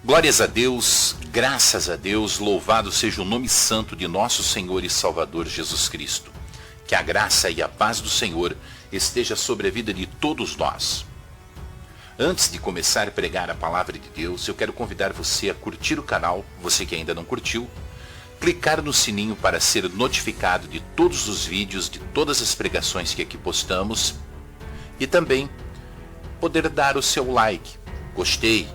Glórias a Deus, graças a Deus, louvado seja o nome santo de nosso Senhor e Salvador Jesus Cristo. Que a graça e a paz do Senhor esteja sobre a vida de todos nós. Antes de começar a pregar a palavra de Deus, eu quero convidar você a curtir o canal, você que ainda não curtiu, clicar no sininho para ser notificado de todos os vídeos, de todas as pregações que aqui postamos e também poder dar o seu like, gostei.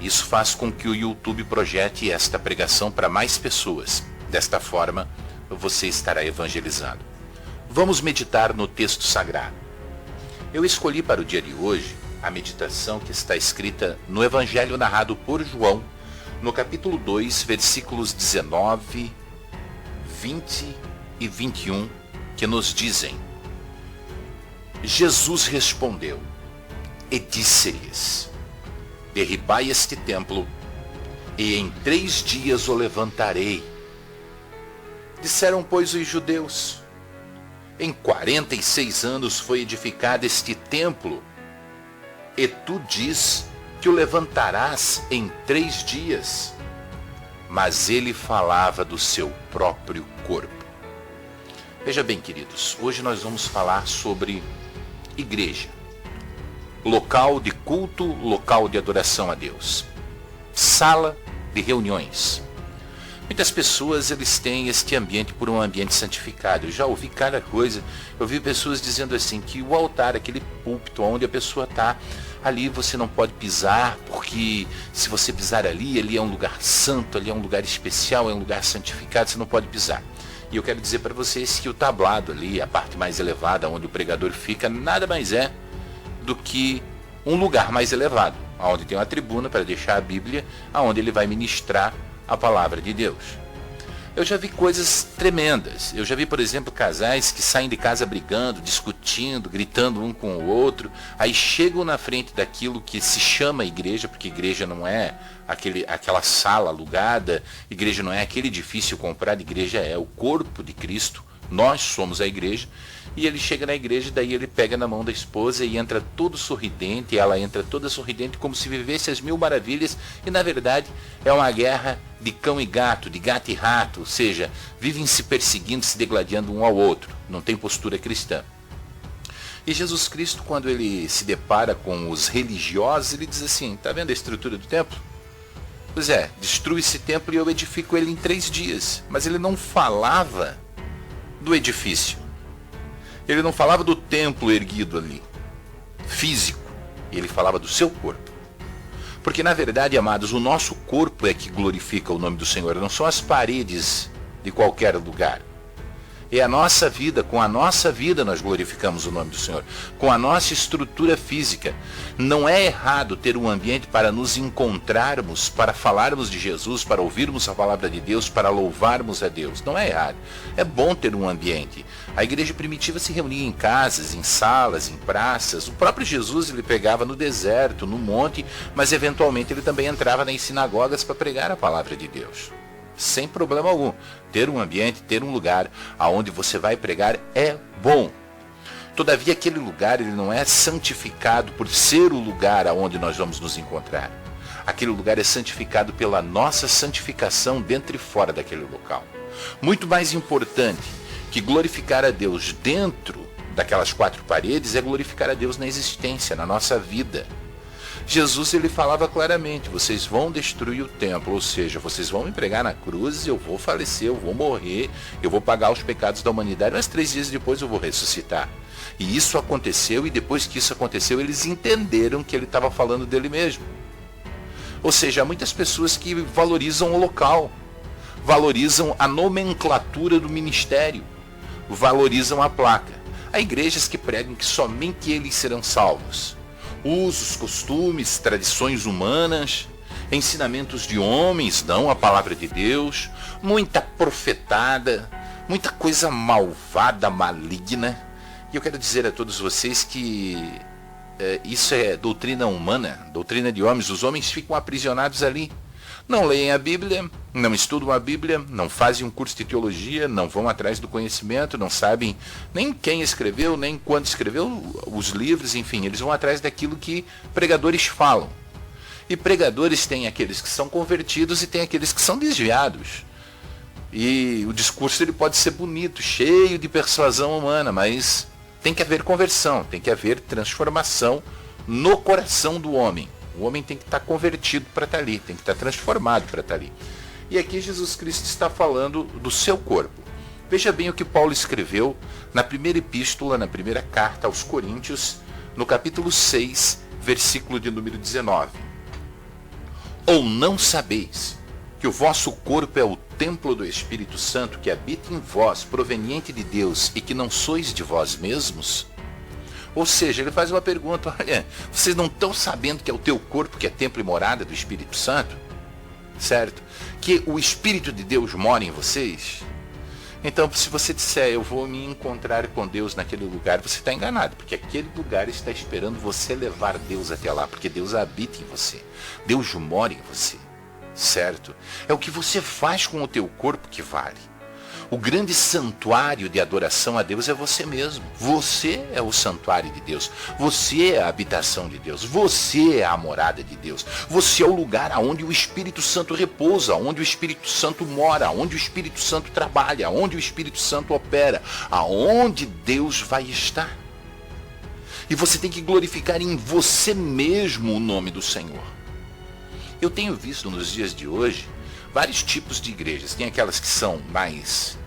Isso faz com que o YouTube projete esta pregação para mais pessoas. Desta forma, você estará evangelizando. Vamos meditar no texto sagrado. Eu escolhi para o dia de hoje a meditação que está escrita no Evangelho narrado por João, no capítulo 2, versículos 19, 20 e 21, que nos dizem: Jesus respondeu e disse-lhes: derribai este templo, e em 3 dias o levantarei. Disseram, pois, os judeus: em 46 anos foi edificado este templo, e tu diz que o levantarás em 3 dias. Mas ele falava do seu próprio corpo. Veja bem, queridos, hoje nós vamos falar sobre igreja. Local de culto, local de adoração a Deus. Sala de reuniões. Muitas pessoas eles têm este ambiente por um ambiente santificado. Eu já ouvi cada coisa. Eu vi pessoas dizendo assim que o altar, aquele púlpito onde a pessoa está, ali você não pode pisar, porque se você pisar ali é um lugar santo, ali é um lugar especial, é um lugar santificado, você não pode pisar. E eu quero dizer para vocês que o tablado ali, a parte mais elevada, onde o pregador fica, nada mais é do que um lugar mais elevado, onde tem uma tribuna para deixar a Bíblia, aonde ele vai ministrar a palavra de Deus. Eu já vi coisas tremendas. Eu já vi, por exemplo, casais que saem de casa brigando, discutindo, gritando um com o outro, aí chegam na frente daquilo que se chama igreja, porque igreja não é aquela sala alugada, igreja não é aquele edifício comprado, igreja é o corpo de Cristo, nós somos a igreja. E ele chega na igreja, daí ele pega na mão da esposa e entra todo sorridente, e ela entra toda sorridente, como se vivesse as 1000 maravilhas, e na verdade é uma guerra de cão e gato, de gato e rato, ou seja, vivem se perseguindo, se degladiando um ao outro, não tem postura cristã. E Jesus Cristo, quando ele se depara com os religiosos, ele diz assim: está vendo a estrutura do templo? Pois é, destrua esse templo e eu edifico ele em 3 dias. Mas ele não falava do edifício. Ele não falava do templo erguido ali, físico. Ele falava do seu corpo. Porque na verdade, amados, o nosso corpo é que glorifica o nome do Senhor. Não são as paredes de qualquer lugar. É a nossa vida, com a nossa vida nós glorificamos o nome do Senhor. Com a nossa estrutura física. Não é errado ter um ambiente para nos encontrarmos, para falarmos de Jesus, para ouvirmos a palavra de Deus, para louvarmos a Deus. Não é errado. É bom ter um ambiente. A igreja primitiva se reunia em casas, em salas, em praças. O próprio Jesus ele pegava no deserto, no monte, mas eventualmente ele também entrava nas sinagogas para pregar a palavra de Deus. Sem problema algum. Ter um ambiente, ter um lugar aonde você vai pregar é bom. Todavia, aquele lugar ele não é santificado por ser o lugar aonde nós vamos nos encontrar. Aquele lugar é santificado pela nossa santificação dentro e fora daquele local. Muito mais importante que glorificar a Deus dentro daquelas 4 paredes é glorificar a Deus na existência, na nossa vida. Jesus ele falava claramente: vocês vão destruir o templo, ou seja, vocês vão me pregar na cruz, eu vou falecer, eu vou morrer, eu vou pagar os pecados da humanidade, mas 3 dias depois eu vou ressuscitar. E isso aconteceu, e depois que isso aconteceu, eles entenderam que ele estava falando dele mesmo. Ou seja, há muitas pessoas que valorizam o local, valorizam a nomenclatura do ministério, valorizam a placa. Há igrejas que pregam que somente eles serão salvos. Usos, costumes, tradições humanas, ensinamentos de homens, não a palavra de Deus, muita profetada, muita coisa malvada, maligna. E eu quero dizer a todos vocês que isso é doutrina humana, doutrina de homens. Os homens ficam aprisionados ali. Não leem a Bíblia, não estudam a Bíblia, não fazem um curso de teologia, não vão atrás do conhecimento, não sabem nem quem escreveu, nem quando escreveu os livros, enfim, eles vão atrás daquilo que pregadores falam. E pregadores tem aqueles que são convertidos e tem aqueles que são desviados. E o discurso ele pode ser bonito, cheio de persuasão humana, mas tem que haver conversão, tem que haver transformação no coração do homem. O homem tem que estar convertido para estar ali, tem que estar transformado para estar ali. E aqui Jesus Cristo está falando do seu corpo. Veja bem o que Paulo escreveu na primeira epístola, na primeira carta aos Coríntios, no capítulo 6, versículo de número 19. Ou não sabeis que o vosso corpo é o templo do Espírito Santo que habita em vós, proveniente de Deus, e que não sois de vós mesmos? Ou seja, ele faz uma pergunta: olha, vocês não estão sabendo que é o teu corpo que é templo e morada do Espírito Santo? Certo? Que o Espírito de Deus mora em vocês? Então, se você disser, eu vou me encontrar com Deus naquele lugar, você está enganado, porque aquele lugar está esperando você levar Deus até lá, porque Deus habita em você, Deus mora em você, certo? É o que você faz com o teu corpo que vale. O grande santuário de adoração a Deus é você mesmo. Você é o santuário de Deus. Você é a habitação de Deus. Você é a morada de Deus. Você é o lugar onde o Espírito Santo repousa, onde o Espírito Santo mora, onde o Espírito Santo trabalha, onde o Espírito Santo opera, aonde Deus vai estar. E você tem que glorificar em você mesmo o nome do Senhor. Eu tenho visto nos dias de hoje vários tipos de igrejas. Tem aquelas que são mais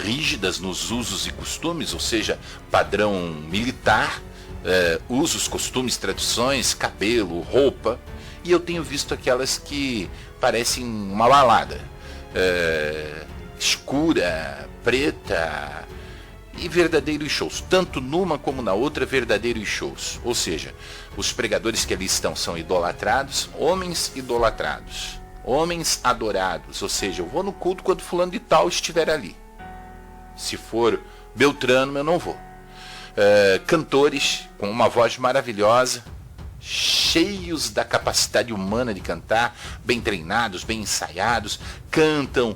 rígidas nos usos e costumes, ou seja, padrão militar, usos, costumes, tradições, cabelo, roupa. E eu tenho visto aquelas que parecem uma balada, escura, preta, e verdadeiros shows. Tanto numa como na outra, verdadeiros shows. Ou seja, os pregadores que ali estão são idolatrados, homens idolatrados, homens adorados. Ou seja, eu vou no culto quando fulano de tal estiver ali. Se for Beltrano, eu não vou. Cantores com uma voz maravilhosa, cheios da capacidade humana de cantar, bem treinados, bem ensaiados, cantam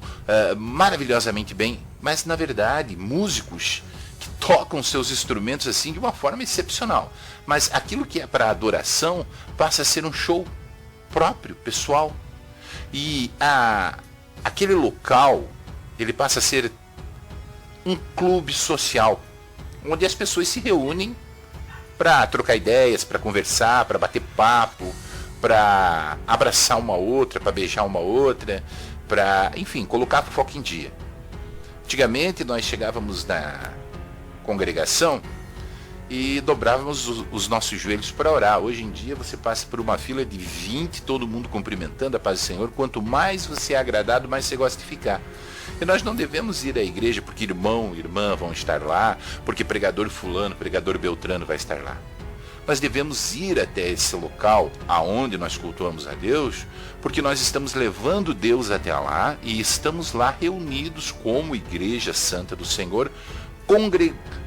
maravilhosamente bem, mas na verdade músicos que tocam seus instrumentos assim de uma forma excepcional. Mas aquilo que é para adoração passa a ser um show próprio, pessoal. E aquele local, ele passa a ser um clube social, onde as pessoas se reúnem para trocar ideias, para conversar, para bater papo, para abraçar uma outra, para beijar uma outra, para, enfim, colocar a fofoca em dia. Antigamente nós chegávamos na congregação e dobrávamos os nossos joelhos para orar. Hoje em dia você passa por uma fila de 20, todo mundo cumprimentando a paz do Senhor. Quanto mais você é agradado, mais você gosta de ficar. E nós não devemos ir à igreja porque irmão e irmã vão estar lá, porque pregador fulano, pregador beltrano vai estar lá. Nós devemos ir até esse local aonde nós cultuamos a Deus, porque nós estamos levando Deus até lá e estamos lá reunidos como Igreja Santa do Senhor,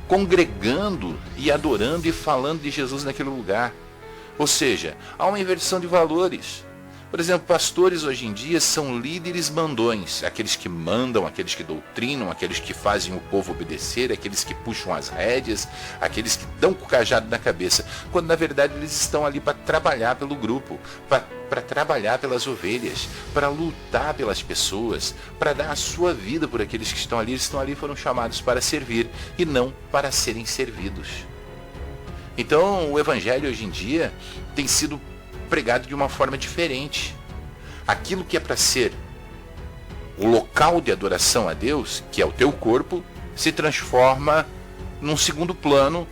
congregando e adorando e falando de Jesus naquele lugar. Ou seja, há uma inversão de valores. Por exemplo, pastores hoje em dia são líderes mandões, aqueles que mandam, aqueles que doutrinam, aqueles que fazem o povo obedecer, aqueles que puxam as rédeas, aqueles que dão com o cajado na cabeça, quando na verdade eles estão ali para trabalhar pelo grupo, para trabalhar pelas ovelhas, para lutar pelas pessoas, para dar a sua vida por aqueles que estão ali. Eles estão ali, foram chamados para servir e não para serem servidos. Então o evangelho hoje em dia tem sido pregado de uma forma diferente. Aquilo que é para ser o local de adoração a Deus, que é o teu corpo, se transforma num segundo plano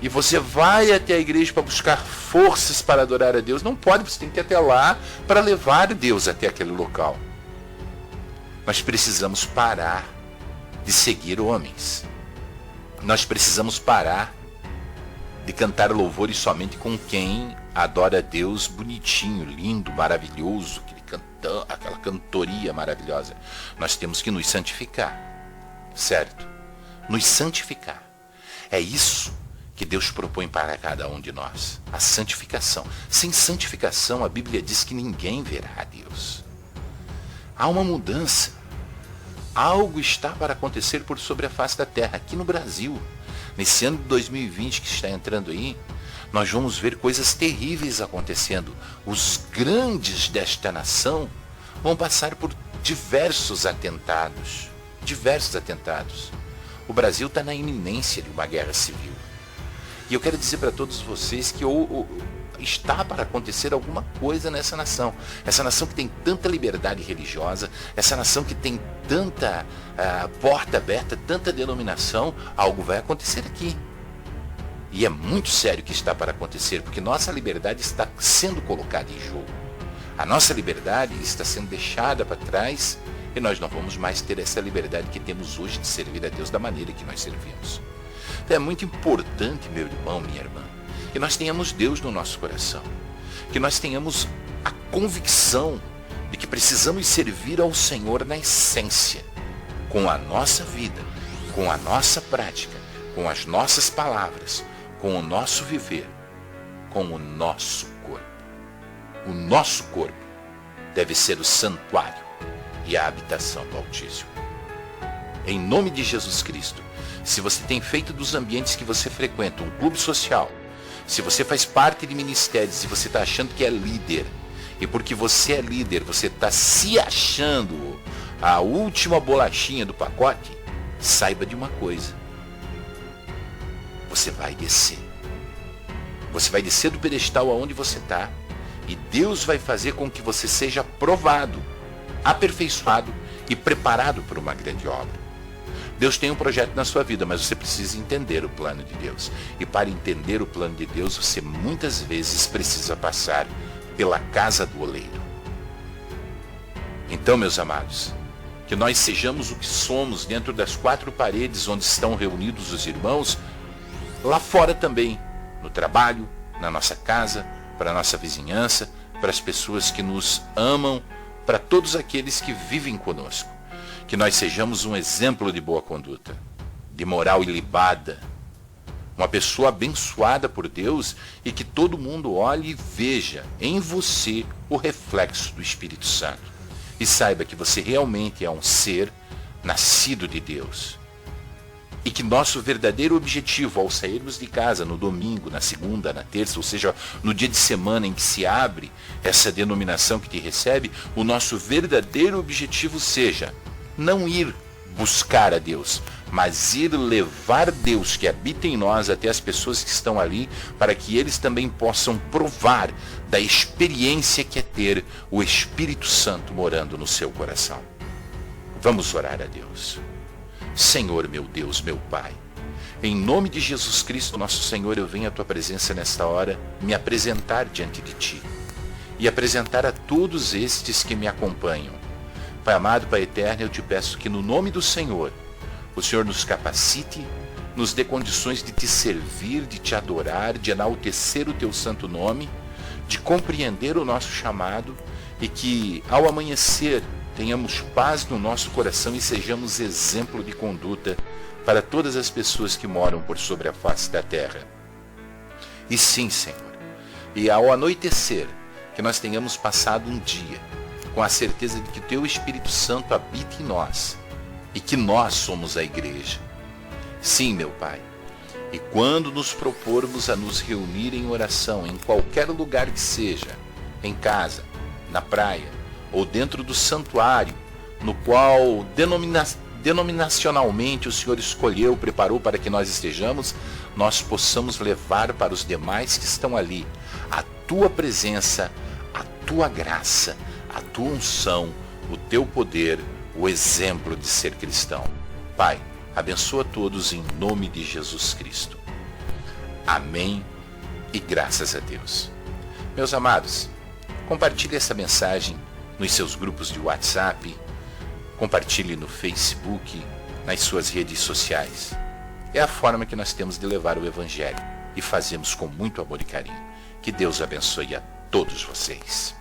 e você vai até a igreja para buscar forças para adorar a Deus. Não pode, você tem que ir até lá para levar Deus até aquele local. Nós precisamos parar de seguir homens. Nós precisamos parar de cantar louvores somente com quem adora a Deus bonitinho, lindo, maravilhoso, aquela cantoria maravilhosa. Nós temos que nos santificar, certo? Nos santificar. É isso que Deus propõe para cada um de nós, a santificação. Sem santificação, a Bíblia diz que ninguém verá a Deus. Há uma mudança. Algo está para acontecer por sobre a face da terra, aqui no Brasil. Nesse ano de 2020 que está entrando aí, nós vamos ver coisas terríveis acontecendo. Os grandes desta nação vão passar por diversos atentados. O Brasil está na iminência de uma guerra civil. E eu quero dizer para todos vocês que está para acontecer alguma coisa nessa nação. Essa nação que tem tanta liberdade religiosa, essa nação que tem tanta porta aberta, tanta denominação, algo vai acontecer aqui. E é muito sério que está para acontecer, porque nossa liberdade está sendo colocada em jogo. A nossa liberdade está sendo deixada para trás e nós não vamos mais ter essa liberdade que temos hoje de servir a Deus da maneira que nós servimos. Então é muito importante, meu irmão, minha irmã, que nós tenhamos Deus no nosso coração, que nós tenhamos a convicção de que precisamos servir ao Senhor na essência, com a nossa vida, com a nossa prática, com as nossas palavras, com o nosso viver, com o nosso corpo. O nosso corpo deve ser o santuário e a habitação do Altíssimo. Em nome de Jesus Cristo, se você tem feito dos ambientes que você frequenta um clube social, se você faz parte de ministérios e você está achando que é líder, e porque você é líder, você está se achando a última bolachinha do pacote, saiba de uma coisa: você vai descer. Você vai descer do pedestal aonde você está, e Deus vai fazer com que você seja provado, aperfeiçoado e preparado para uma grande obra. Deus tem um projeto na sua vida, mas você precisa entender o plano de Deus. E para entender o plano de Deus, você muitas vezes precisa passar pela casa do oleiro. Então, meus amados, que nós sejamos o que somos dentro das quatro paredes onde estão reunidos os irmãos, lá fora também, no trabalho, na nossa casa, para a nossa vizinhança, para as pessoas que nos amam, para todos aqueles que vivem conosco. Que nós sejamos um exemplo de boa conduta, de moral ilibada, uma pessoa abençoada por Deus, e que todo mundo olhe e veja em você o reflexo do Espírito Santo. E saiba que você realmente é um ser nascido de Deus. E que nosso verdadeiro objetivo ao sairmos de casa no domingo, na segunda, na terça, ou seja, no dia de semana em que se abre essa denominação que te recebe, o nosso verdadeiro objetivo seja não ir buscar a Deus, mas ir levar Deus que habita em nós até as pessoas que estão ali, para que eles também possam provar da experiência que é ter o Espírito Santo morando no seu coração. Vamos orar a Deus. Senhor, meu Deus, meu Pai, em nome de Jesus Cristo, nosso Senhor, eu venho à Tua presença nesta hora, me apresentar diante de Ti e apresentar a todos estes que me acompanham. Pai amado, Pai eterno, eu te peço que no nome do Senhor, o Senhor nos capacite, nos dê condições de Te servir, de Te adorar, de enaltecer o Teu santo nome, de compreender o nosso chamado, e que ao amanhecer tenhamos paz no nosso coração e sejamos exemplo de conduta para todas as pessoas que moram por sobre a face da terra. E sim, Senhor, e ao anoitecer, que nós tenhamos passado um dia com a certeza de que o Teu Espírito Santo habita em nós e que nós somos a igreja. Sim, meu Pai, e quando nos propormos a nos reunir em oração, em qualquer lugar que seja, em casa, na praia, ou dentro do santuário, no qual denominacionalmente o Senhor escolheu, preparou para que nós estejamos, nós possamos levar para os demais que estão ali a Tua presença, a Tua graça, a Tua unção, o Teu poder, o exemplo de ser cristão. Pai, abençoa todos em nome de Jesus Cristo. Amém e graças a Deus. Meus amados, compartilhe essa mensagem nos seus grupos de WhatsApp, compartilhe no Facebook, nas suas redes sociais. É a forma que nós temos de levar o Evangelho e fazemos com muito amor e carinho. Que Deus abençoe a todos vocês.